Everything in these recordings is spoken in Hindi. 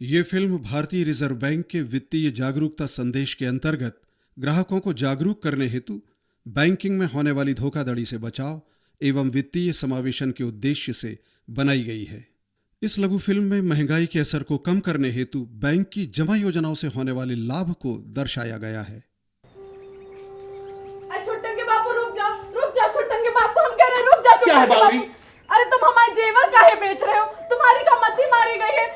ये फिल्म भारतीय रिजर्व बैंक के वित्तीय जागरूकता संदेश के अंतर्गत ग्राहकों को जागरूक करने हेतु बैंकिंग में होने वाली धोखाधड़ी से बचाव एवं वित्तीय समावेशन के उद्देश्य से बनाई गई है। इस लघु फिल्म में महंगाई के असर को कम करने हेतु बैंक की जमा योजनाओं से होने वाले लाभ को दर्शाया गया है। छुट्टन के बापू रुक जा छुट्टन के बापू, हम कह रहे हैं रुक जा क्या है छुट्टन के बाबी? बापू। अरे तुम हमारे जेवर काहे बेच रहे हो? तुम्हारी का मती मारी गई है।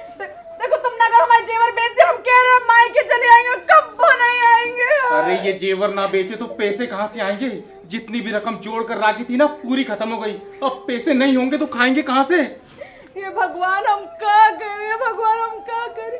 देखो तुमने अगर हमारे जेवर बेच दिए, हम कह रहे हैं मायके चले आएंगे और कब नहीं आएंगे। अरे ये जेवर ना बेचे तो पैसे कहाँ से आएंगे? जितनी भी रकम जोड़ कर राखी थी ना, पूरी खत्म हो गई। अब पैसे नहीं होंगे तो खाएंगे कहाँ से? ये भगवान हम क्या करें, भगवान हम क्या करें।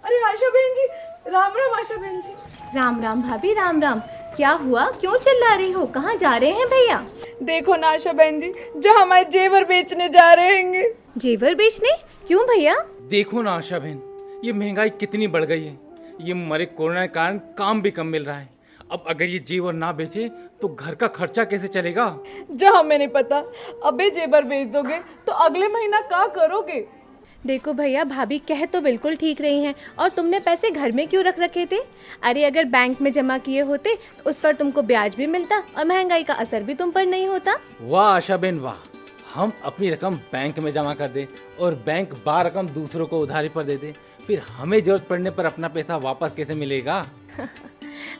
अरे आशा बहन जी, राम राम। आशा बहन जी राम राम भाभी, राम राम। क्या हुआ, क्यों चिल्ला रही हो? कहाँ जा रहे हैं भैया? देखो ना आशा बहन जी, जो हमारे जेवर बेचने जा रहे हैं। जेवर बेचने? क्यों भैया? देखो ना आशा बहन, ये महंगाई कितनी बढ़ गई है। ये मरे कोरोना के कारण काम भी कम मिल रहा है। अब अगर ये जेवर ना बेचे तो घर का खर्चा कैसे चलेगा? जो हमें नहीं पता, अबे जेवर बेच दोगे तो अगले महीना क्या करोगे? देखो भैया, भाभी कह तो बिल्कुल ठीक रही हैं। और तुमने पैसे घर में क्यों रख रखे थे? अरे अगर बैंक में जमा किए होते तो उस पर तुमको ब्याज भी मिलता और महंगाई का असर भी तुम पर नहीं होता। वाह आशा बहन वाह, हम अपनी रकम बैंक में जमा कर दे और बैंक बार रकम दूसरों को उधारी पर दे दे, फिर हमें जरूरत पड़ने पर अपना पैसा वापस कैसे मिलेगा?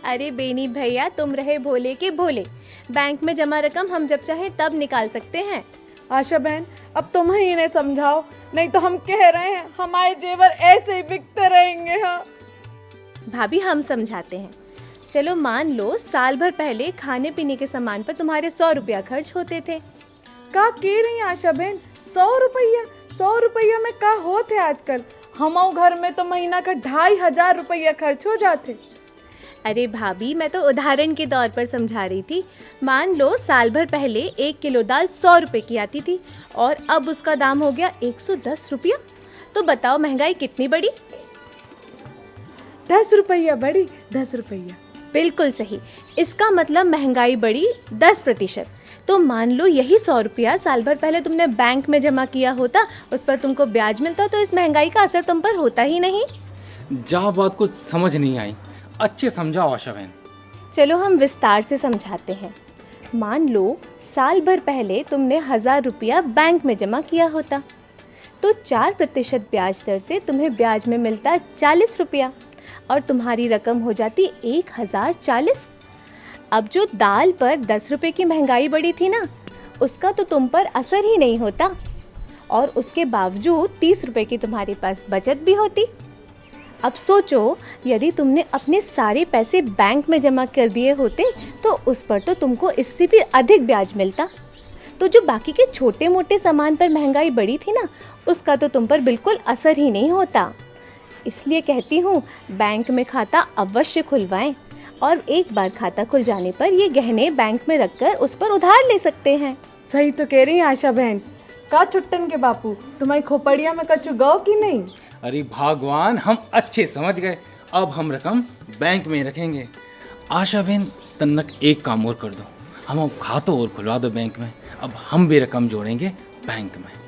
अरे बेनी भैया, तुम रहे भोले के भोले। बैंक में जमा रकम हम जब चाहे तब निकाल सकते हैं। आशा बहन, अब तुम ही इन्हें समझाओ, नहीं तो हम कह रहे हैं हमारे जेवर ऐसे ही बिकते रहेंगे। हाँ भाभी, हम समझाते हैं। चलो मान लो साल भर पहले खाने पीने के सामान पर तुम्हारे 100 रुपया खर्च होते थे। का कह रही आशा बहन? 100 रुपया में का होते आजकल? हमारे घर में तो महीना का 2500 रुपया खर्च हो जाते। अरे भाभी, मैं तो उदाहरण के तौर पर समझा रही थी। मान लो साल भर पहले 1 किलो दाल 100 रुपए की आती थी और अब उसका दाम हो गया 110 रुपया। तो बताओ महंगाई कितनी बढ़ी? 10 रुपया बढ़ी। 10 रुपया बिल्कुल सही। इसका मतलब महंगाई बढ़ी 10%। तो मान लो यही 100 रुपया साल भर पहले तुमने बैंक में जमा किया होता, उस पर तुमको ब्याज मिलता, तो इस महंगाई का असर तुम पर होता ही नहीं। जहाँ बात कुछ समझ नहीं आई, अच्छे समझाओ आशा बहन। चलो हम विस्तार से समझाते हैं। मान लो साल भर पहले तुमने 1000 रुपया बैंक में जमा किया होता, तो 4% ब्याज दर से तुम्हें ब्याज में मिलता 40 रुपया और तुम्हारी रकम हो जाती 1040। अब जो दाल पर 10 रुपये की महंगाई बढ़ी थी ना, उसका तो तुम पर असर ही नहीं होता और उसके बावजूद 30 रुपये की तुम्हारे पास बचत भी होती। अब सोचो, यदि तुमने अपने सारे पैसे बैंक में जमा कर दिए होते तो उस पर तो तुमको इससे भी अधिक ब्याज मिलता। तो जो बाकी के छोटे मोटे सामान पर महंगाई बढ़ी थी ना, उसका तो तुम पर बिल्कुल असर ही नहीं होता। इसलिए कहती हूँ, बैंक में खाता अवश्य खुलवाएं और एक बार खाता खुल जाने पर ये गहने बैंक में रखकर उस पर उधार ले सकते हैं। सही तो कह रही हैं आशा बहन। का छुट्टन के बापू, तुम्हारी खोपड़िया में कछु गौ की नहीं? अरे भगवान, हम अच्छे समझ गए। अब हम रकम बैंक में रखेंगे। आशा बहन, तन्नक एक काम और कर दो, हम खाता और खुलवा दो बैंक में। अब हम भी रकम जोड़ेंगे बैंक में।